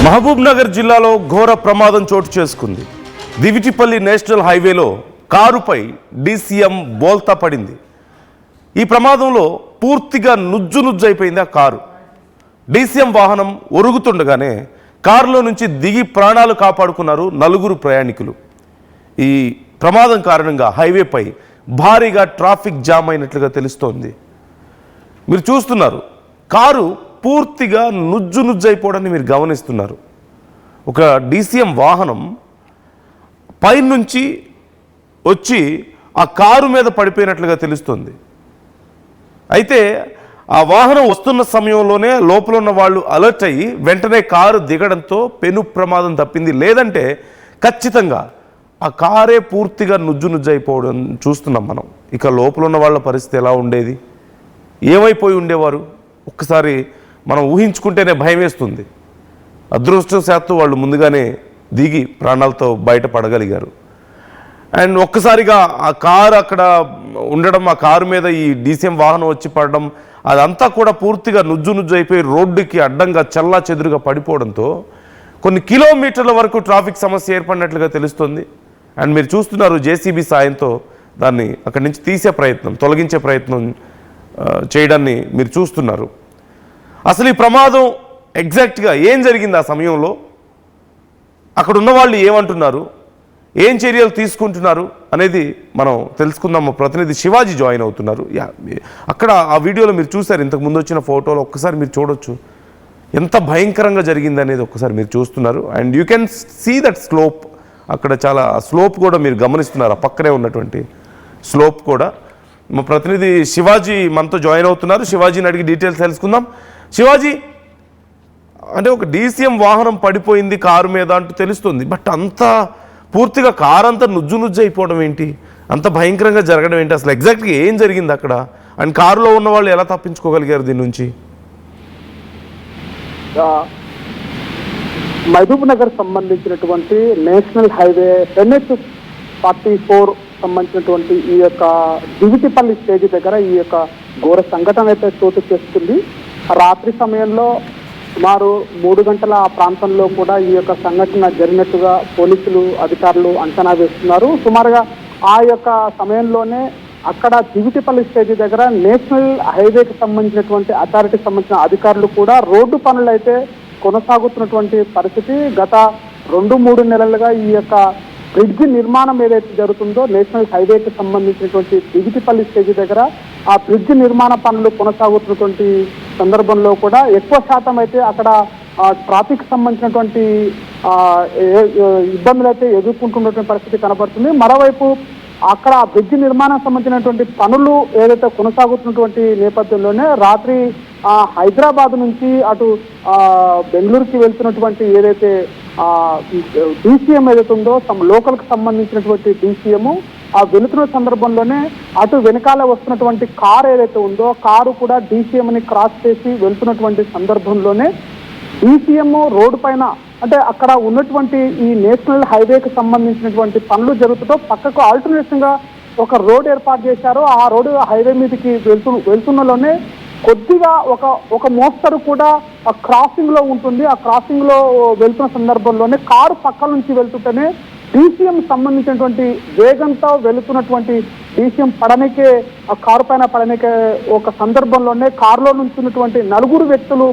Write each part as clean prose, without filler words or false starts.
మహబూబ్ నగర్ జిల్లాలో ఘోర ప్రమాదం చోటు చేసుకుంది. దివిటిపల్లి నేషనల్ హైవేలో కారుపై డీసీఎం బోల్తా పడింది. ఈ ప్రమాదంలో పూర్తిగా నుజ్జునుజ్జైపోయింది ఆ కారు. డీసీఎం వాహనం ఒరుగుతుండగానే కారులో నుంచి దిగి ప్రాణాలు కాపాడుకున్నారు నలుగురు ప్రయాణికులు. ఈ ప్రమాదం కారణంగా హైవేపై భారీగా ట్రాఫిక్ జామ్ అయినట్లుగా తెలుస్తోంది. మీరు చూస్తున్నారు, కారు పూర్తిగా నుజ్జైపోవడాన్ని మీరు గమనిస్తున్నారు. ఒక డీసీఎం వాహనం పైనుంచి వచ్చి ఆ కారు మీద పడిపోయినట్లుగా తెలుస్తుంది. అయితే ఆ వాహనం వస్తున్న సమయంలోనే లోపల ఉన్న వాళ్ళు అలర్ట్ అయ్యి వెంటనే కారు దిగడంతో పెను ప్రమాదం తప్పింది. లేదంటే ఖచ్చితంగా ఆ కారే పూర్తిగా నుజ్జైపోవడం చూస్తున్నాం మనం. ఇక లోపల ఉన్న వాళ్ళ పరిస్థితి ఎలా ఉండేది, ఏమైపోయి ఉండేవారు, ఒక్కసారి మనం ఊహించుకుంటేనే భయం వేస్తుంది. అదృష్టవశాత్తు వాళ్ళు ముందుగానే దిగి ప్రాణాలతో బయటపడగలిగారు. అండ్ ఒక్కసారిగా ఆ కారు అక్కడ ఉండడం, ఆ కారు మీద ఈ డీసీఎం వాహనం వచ్చి పడడం, అదంతా కూడా పూర్తిగా నుజ్జైపోయి రోడ్డుకి అడ్డంగా చల్లా చెదురుగా పడిపోవడంతో కొన్ని కిలోమీటర్ల వరకు ట్రాఫిక్ సమస్య ఏర్పడినట్లుగా తెలుస్తుంది. అండ్ మీరు చూస్తున్నారు, జేసీబీ సాయంతో దాన్ని అక్కడి నుంచి తీసే ప్రయత్నం, తొలగించే ప్రయత్నం చేయడాన్ని మీరు చూస్తున్నారు. అసలు ఈ ప్రమాదం ఎగ్జాక్ట్గా ఏం జరిగింది ఆ సమయంలో, అక్కడ ఉన్న వాళ్ళు ఏమంటున్నారు, ఏం చర్యలు తీసుకుంటున్నారు అనేది మనం తెలుసుకుందాం. మా ప్రతినిధి శివాజీ జాయిన్ అవుతున్నారు. అక్కడ ఆ వీడియోలో మీరు చూసారు, ఇంతకు ముందు వచ్చిన ఫోటోలో ఒక్కసారి మీరు చూడొచ్చు ఎంత భయంకరంగా జరిగింది అనేది. ఒక్కసారి మీరు చూస్తున్నారు. And you can see that slope, అక్కడ చాలా స్లోప్ కూడా మీరు గమనిస్తున్నారు, ఆ పక్కనే ఉన్నటువంటి స్లోప్ కూడా. మా ప్రతినిధి శివాజీ మనతో జాయిన్ అవుతున్నారు. శివాజీని అడిగి డీటెయిల్స్ తెలుసుకుందాం. శివాజీ, అంటే ఒక డీసీఎం వాహనం పడిపోయింది కారు మీద అంటూ తెలుస్తుంది, బట్ అంత పూర్తిగా కారు అంతా నుజ్జైపోవడం ఏంటి, అంత భయంకరంగా జరగడం ఏంటి, అసలు ఎగ్జాక్ట్గా ఏం జరిగింది అక్కడ, అండ్ కారులో ఉన్న వాళ్ళు ఎలా తప్పించుకోగలిగారు దీని నుంచి? మహబూబ్ నగర్ సంబంధించినటువంటి నేషనల్ హైవే NH-44 సంబంధించినటువంటి ఈ యొక్క దివిటిపల్లి స్టేజ్ దగ్గర ఈ యొక్క ఘోర సంఘటన అయితే చోటు చేసుకుంది. రాత్రి సమయంలో సుమారు 3 గంటల ఆ ప్రాంతంలో కూడా ఈ యొక్క సంఘటన జరిగినట్టుగా పోలీసులు అధికారులు అంచనా వేస్తున్నారు. సుమారుగా ఆ యొక్క సమయంలోనే అక్కడ దివిటిపల్లి స్టేజ్ దగ్గర నేషనల్ హైవేకి సంబంధించినటువంటి అథారిటీకి సంబంధించిన అధికారులు కూడా రోడ్డు పనులు అయితే కొనసాగుతున్నటువంటి పరిస్థితి. గత 2-3 నెలలుగా ఈ యొక్క బ్రిడ్జి నిర్మాణం ఏదైతే జరుగుతుందో నేషనల్ హైవేకి సంబంధించినటువంటి దివిటిపల్లి స్టేజ్ దగ్గర ఆ బ్రిడ్జి నిర్మాణ పనులు కొనసాగుతున్నటువంటి సందర్భంలో కూడా ఎక్కువ శాతం అయితే అక్కడ ట్రాఫిక్ సంబంధించినటువంటి ఇబ్బందులు అయితే ఎదుర్కొంటున్నటువంటి పరిస్థితి కనబడుతుంది. మరోవైపు అక్కడ ఆ బ్రిడ్జి నిర్మాణం సంబంధించినటువంటి పనులు ఏదైతే కొనసాగుతున్నటువంటి నేపథ్యంలోనే రాత్రి హైదరాబాద్ నుంచి అటు బెంగళూరుకి వెళ్తున్నటువంటి ఏదైతే డీసీఎం ఏదైతే ఉందో లోకల్కి సంబంధించినటువంటి డీసీఎం ఆ వెళుతున్న సందర్భంలోనే అటు వెనకాల వస్తున్నటువంటి కారు ఏదైతే ఉందో కారు కూడా డీసీఎంని క్రాస్ చేసి వెళ్తున్నటువంటి సందర్భంలోనే డీసీఎం రోడ్డు పైన, అంటే అక్కడ ఉన్నటువంటి ఈ నేషనల్ హైవేకి సంబంధించినటువంటి పనులు జరుగుతుందో పక్కకు ఆల్టర్నేషన్ గా ఒక రోడ్ ఏర్పాటు చేశారు. ఆ రోడ్డు హైవే మీదకి వెళ్తున్నలోనే కొద్దిగా ఒక మోస్తరు కూడా ఆ క్రాసింగ్ లో ఉంటుంది. ఆ క్రాసింగ్ లో వెళ్తున్న సందర్భంలోనే కారు పక్కల నుంచి వెళ్తుంటేనే డీసీఎం సంబంధించినటువంటి వేగంతో వెళుతున్నటువంటి డీసీఎం పడనికే, ఆ కారు పైన పడనికే ఒక సందర్భంలోనే కారులో నుంచి ఉన్నటువంటి 4 వ్యక్తులు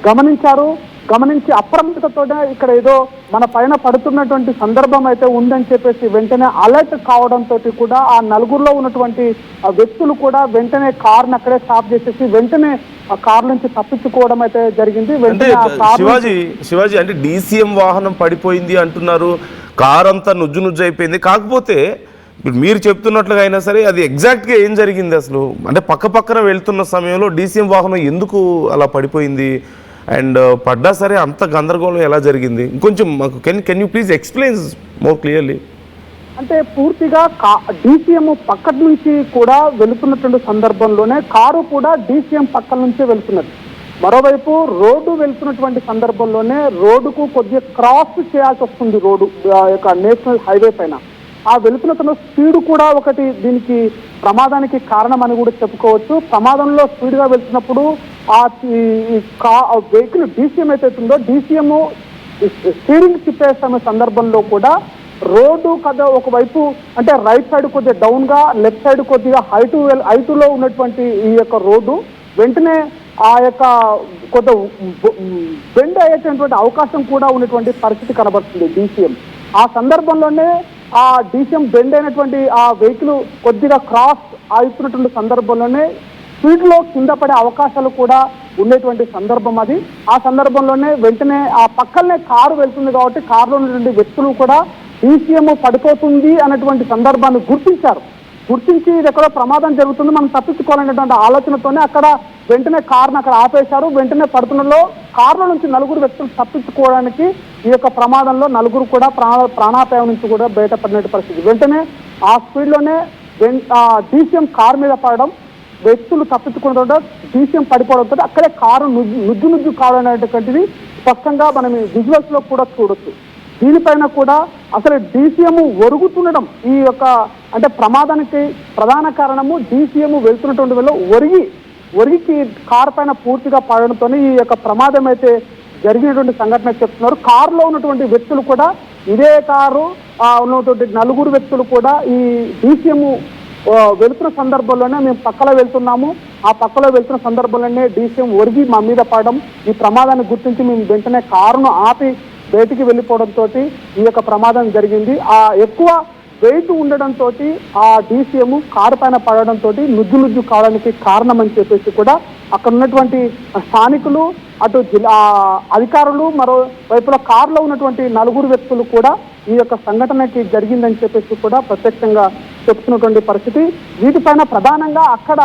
గమనించారు. గమనించి అప్రమత్తతోనే ఇక్కడ ఏదో మన పైన పడుతున్నటువంటి సందర్భం అయితే ఉందని చెప్పేసి వెంటనే అలర్ట్ కావడంతో కూడా ఆ 4లో ఉన్నటువంటి వ్యక్తులు కూడా వెంటనే కారుని అక్కడే స్టాప్ చేసేసి వెంటనే ఆ కారు నుంచి తప్పించుకోవడం అయితే జరిగింది. శివాజీ, అంటే డీసీఎం వాహనం పడిపోయింది అంటున్నారు, కారు అంతా నుజ్జైపోయింది. కాకపోతే ఇప్పుడు మీరు చెప్తున్నట్లుగా అయినా సరే అది ఎగ్జాక్ట్గా ఏం జరిగింది అసలు, అంటే పక్కన వెళ్తున్న సమయంలో డీసీఎం వాహనం ఎందుకు అలా పడిపోయింది, అండ్ పడ్డా సరే అంత గందరగోళం ఎలా జరిగింది, ఇంకొంచెం మాకు can you please explain more clearly? అంటే పూర్తిగా డీసీఎం పక్క నుంచి కూడా వెళుతున్నటువంటి సందర్భంలోనే కారు కూడా డీసీఎం పక్కల నుంచే వెళ్తున్నది. మరోవైపు రోడ్డు వెళ్తున్నటువంటి సందర్భంలోనే రోడ్డుకు కొద్దిగా క్రాస్ చేయాల్సి వస్తుంది రోడ్డు యొక్క నేషనల్ హైవే పైన. ఆ వెళుతున్న స్పీడ్ కూడా ఒకటి దీనికి ప్రమాదానికి కారణం అని కూడా చెప్పుకోవచ్చు. ప్రమాదంలో స్పీడ్గా వెళ్తున్నప్పుడు ఆ వెహికల్ డీసీఎం అయితే ఉందో డీసీఎం స్టీరింగ్ తిప్పేస్తున్న సందర్భంలో కూడా రోడ్డు కదా ఒకవైపు అంటే రైట్ సైడ్ కొద్దిగా డౌన్ గా, లెఫ్ట్ సైడ్ కొద్దిగా హైటులో ఉన్నటువంటి ఈ యొక్క రోడ్డు వెంటనే ఆ యొక్క కొంత బెండ్ అయ్యేటటువంటి అవకాశం కూడా ఉన్నటువంటి పరిస్థితి కనబడుతుంది DCM. ఆ సందర్భంలోనే ఆ DCM బెండ్ అయినటువంటి ఆ వెహికల్ కొద్దిగా క్రాస్ అవుతున్నటువంటి సందర్భంలోనే స్పీడ్ లో కింద పడే అవకాశాలు కూడా ఉండేటువంటి సందర్భం అది. ఆ సందర్భంలోనే వెంటనే ఆ పక్కనే కారు వెళ్తుంది కాబట్టి కారులో ఉన్నటువంటి వ్యక్తులు కూడా DCM పడిపోతుంది అన్నటువంటి సందర్భాన్ని గుర్తించి ఇది ఎక్కడో ప్రమాదం జరుగుతుంది, మనం తప్పించుకోవాలనేటువంటి ఆలోచనతోనే అక్కడ వెంటనే కారును అక్కడ ఆపేశారు. వెంటనే పడుతున్నలో కారులో నుంచి 4 వ్యక్తులు తప్పించుకోవడానికి ఈ యొక్క ప్రమాదంలో 4 కూడా ప్రాణాపాయం నుంచి కూడా బయటపడిన పరిస్థితి. వెంటనే ఆ స్పీడ్ లోనే DCM కారు మీద పడడం, వ్యక్తులు తప్పించుకోవడంతో DCM పడిపోవడంతో అక్కడే కారు నుజ్జు కావడం అనేటువంటిది స్పష్టంగా మనం విజువల్స్ లో కూడా చూడొచ్చు. దీనిపైన కూడా అసలు DCM ఒరుగుతుండడం ఈ యొక్క అంటే ప్రమాదానికి ప్రధాన కారణము DCM వెళ్తున్నటువంటి వల్ల ఒరిగికి కారు పైన పూర్తిగా పడడంతో ఈ యొక్క ప్రమాదం అయితే జరిగినటువంటి సంఘటన చెప్తున్నారు. కారులో ఉన్నటువంటి వ్యక్తులు కూడా ఇదే కారు ఉన్నటువంటి 4 వ్యక్తులు కూడా ఈ DCM వెళ్తున్న సందర్భంలోనే మేము పక్కలో వెళ్తున్నాము, ఆ పక్కలో వెళ్తున్న సందర్భంలోనే DCM ఒరిగి మా మీద పడడం, ఈ ప్రమాదాన్ని గుర్తించి మేము వెంటనే కారును ఆపి బయటికి వెళ్ళిపోవడంతో ఈ యొక్క ప్రమాదం జరిగింది. ఆ ఎక్కువ వెయిట్ ఉండడంతో ఆ DCM కారు పైన పడడంతో నుజ్జు కావడానికి కారణం అని చెప్పేసి కూడా అక్కడ ఉన్నటువంటి స్థానికులు, అటు జిల్లా అధికారులు, మరో వైపులో కారులో ఉన్నటువంటి 4 వ్యక్తులు కూడా ఈ యొక్క సంఘటనకి జరిగిందని చెప్పేసి కూడా ప్రత్యక్షంగా చెప్తున్నటువంటి పరిస్థితి. వీటిపైన ప్రధానంగా అక్కడ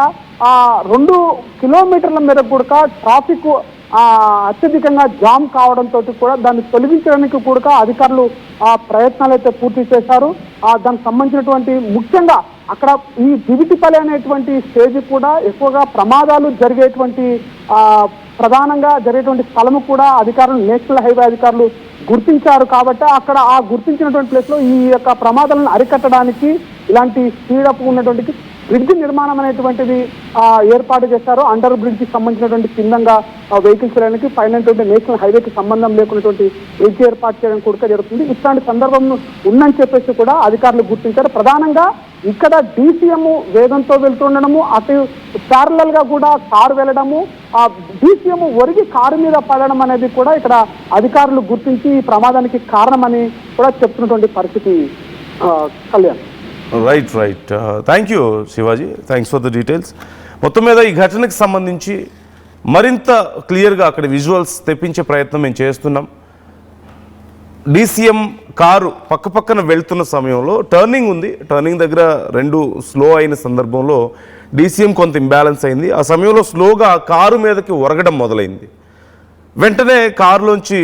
2 కిలోమీటర్ల మేరకు కూడా ట్రాఫిక్ అత్యధికంగా జామ్ కావడంతో కూడా దాన్ని తొలగించడానికి కూడా అధికారులు ప్రయత్నాలు అయితే పూర్తి చేశారు. దానికి సంబంధించినటువంటి ముఖ్యంగా అక్కడ ఈ దివిటిపల్లి అనేటువంటి స్టేజ్ కూడా ఎక్కువగా ప్రమాదాలు జరిగేటువంటి ప్రధానంగా జరిగేటువంటి స్థలము కూడా అధికారులు, నేషనల్ హైవే అధికారులు గుర్తించారు. కాబట్టి అక్కడ ఆ గుర్తించినటువంటి ప్లేస్ లో ఈ యొక్క ప్రమాదాలను అరికట్టడానికి ఇలాంటి స్పీడప్ ఉన్నటువంటి బ్రిడ్జ్ నిర్మాణం అనేటువంటిది ఏర్పాటు చేశారు. అండర్ బ్రిడ్జ్ కి సంబంధించినటువంటి కిందంగా వెహికల్స్ చేయడానికి పైన నేషనల్ హైవేకి సంబంధం లేకున్నటువంటి బ్రిడ్జ్ ఏర్పాటు చేయడానికి కూడా జరుగుతుంది. ఇట్లాంటి సందర్భం ఉందని చెప్పేసి కూడా అధికారులు గుర్తించారు. ప్రధానంగా ఇక్కడ DCM వేగంతో వెళ్తుండడము, అటు ప్యారలల్ గా కూడా కారు వెళ్ళడము, ఆ DCM ఒరిగి కారు మీద పడడం అనేది కూడా ఇక్కడ అధికారులు గుర్తించి ఈ ప్రమాదానికి కారణమని కూడా చెప్తున్నటువంటి పరిస్థితి. Kalyan. Right thank you Shivaji, thanks for the details. మొత్తం మీద ఈ ఘటనకు సంబంధించి మరింత క్లియర్గా అక్కడ విజువల్స్ తెప్పించే ప్రయత్నం మేము చేస్తున్నాం. DCM కారు పక్కన వెళ్తున్న సమయంలో టర్నింగ్ ఉంది, టర్నింగ్ దగ్గర 2 స్లో అయిన సందర్భంలో DCM కొంత ఇంబ్యాలెన్స్ అయింది. ఆ సమయంలో స్లోగా కారు మీదకి ఒరగడం మొదలైంది. వెంటనే కారులోంచి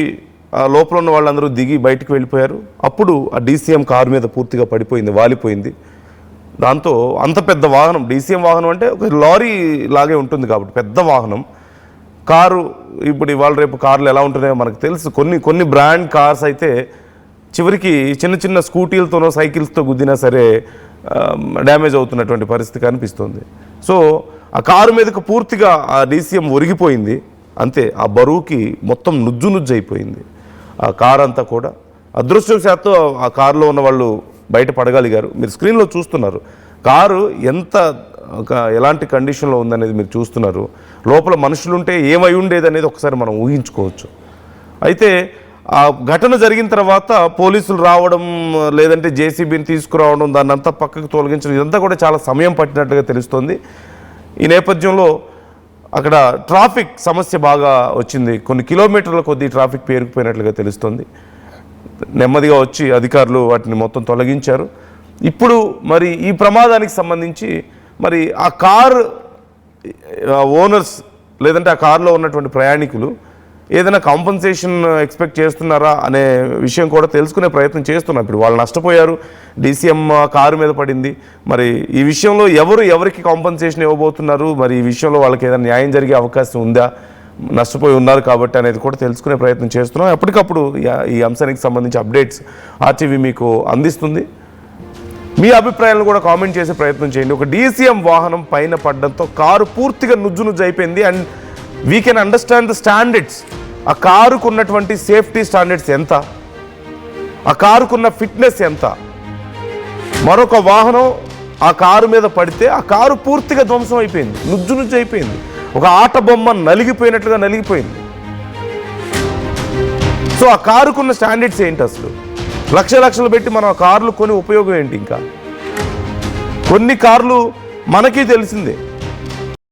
లోపల ఉన్న వాళ్ళందరూ దిగి బయటికి వెళ్ళిపోయారు. అప్పుడు ఆ DCM కారు మీద పూర్తిగా పడిపోయింది, వాలిపోయింది. దాంతో అంత పెద్ద వాహనం, DCM వాహనం అంటే ఒక లారీ లాగే ఉంటుంది కాబట్టి పెద్ద వాహనం, కారు ఇప్పుడు ఇవాళ రేపు కార్లు ఎలా ఉంటున్నాయో మనకు తెలుసు. కొన్ని బ్రాండ్ కార్స్ అయితే చివరికి చిన్న స్కూటీలతోనో సైకిల్స్తో గుద్దినా సరే డ్యామేజ్ అవుతున్నటువంటి పరిస్థితి కనిపిస్తుంది. సో ఆ కారు మీదకు పూర్తిగా ఆ DCM ఒరిగిపోయింది. అంతే, ఆ బరువుకి మొత్తం నుజ్జు అయిపోయింది ఆ కారు అంతా కూడా. అదృష్టవశాత్తు ఆ కారులో ఉన్న వాళ్ళు బయట పడగలిగారు. మీరు స్క్రీన్లో చూస్తున్నారు కారు ఎలాంటి కండిషన్లో ఉందనేది మీరు చూస్తున్నారు. లోపల మనుషులుంటే ఏమై ఉండేది అనేది ఒకసారి మనం ఊహించుకోవచ్చు. అయితే ఆ ఘటన జరిగిన తర్వాత పోలీసులు రావడం, లేదంటే JCBని తీసుకురావడం, దాన్ని అంతా పక్కకు తొలగించడం, ఇదంతా కూడా చాలా సమయం పట్టినట్టుగా తెలుస్తోంది. ఈ నేపథ్యంలో అక్కడ ట్రాఫిక్ సమస్య బాగా వచ్చింది. కొన్ని కిలోమీటర్ల కొద్దీ ట్రాఫిక్ పేరుకుపోయినట్లుగా తెలుస్తుంది. నెమ్మదిగా వచ్చి అధికారులు వాటిని మొత్తం తొలగించారు. ఇప్పుడు మరి ఈ ప్రమాదానికి సంబంధించి మరి ఆ కార్ ఓనర్స్ లేదంటే ఆ కారులో ఉన్నటువంటి ప్రయాణికులు ఏదైనా కాంపన్సేషన్ ఎక్స్పెక్ట్ చేస్తున్నారా అనే విషయం కూడా తెలుసుకునే ప్రయత్నం చేస్తున్నాం. ఇప్పుడు వాళ్ళు నష్టపోయారు, DCM కారు మీద పడింది. మరి ఈ విషయంలో ఎవరికి కాంపన్సేషన్ ఇవ్వబోతున్నారు, మరి ఈ విషయంలో వాళ్ళకి ఏదైనా న్యాయం జరిగే అవకాశం ఉందా, నష్టపోయి ఉన్నారు కాబట్టి అనేది కూడా తెలుసుకునే ప్రయత్నం చేస్తున్నాం. ఎప్పటికప్పుడు ఈ అంశానికి సంబంధించి అప్డేట్స్ RTV మీకు అందిస్తుంది. మీ అభిప్రాయాలను కూడా కామెంట్ చేసే ప్రయత్నం చేయండి. ఒక DCM వాహనం పైన పడడంతో కారు పూర్తిగా నుజ్జు అయిపోయింది. And we can understand the standards ఆ కారుకు ఉన్నటువంటి సేఫ్టీ స్టాండర్డ్స్ ఎంత, ఆ కారుకున్న ఫిట్నెస్ ఎంత. మరొక వాహనం ఆ కారు మీద పడితే ఆ కారు పూర్తిగా ధ్వంసం అయిపోయింది, నుజ్జు అయిపోయింది, ఒక ఆట బొమ్మ నలిగిపోయినట్లుగా నలిగిపోయింది. సో ఆ కారుకున్న స్టాండర్డ్స్ ఏంటి అసలు? లక్షలు పెట్టి మనం ఆ కార్లు కొని ఉపయోగం ఏంటి? ఇంకా కొన్ని కార్లు మనకి తెలిసిందే,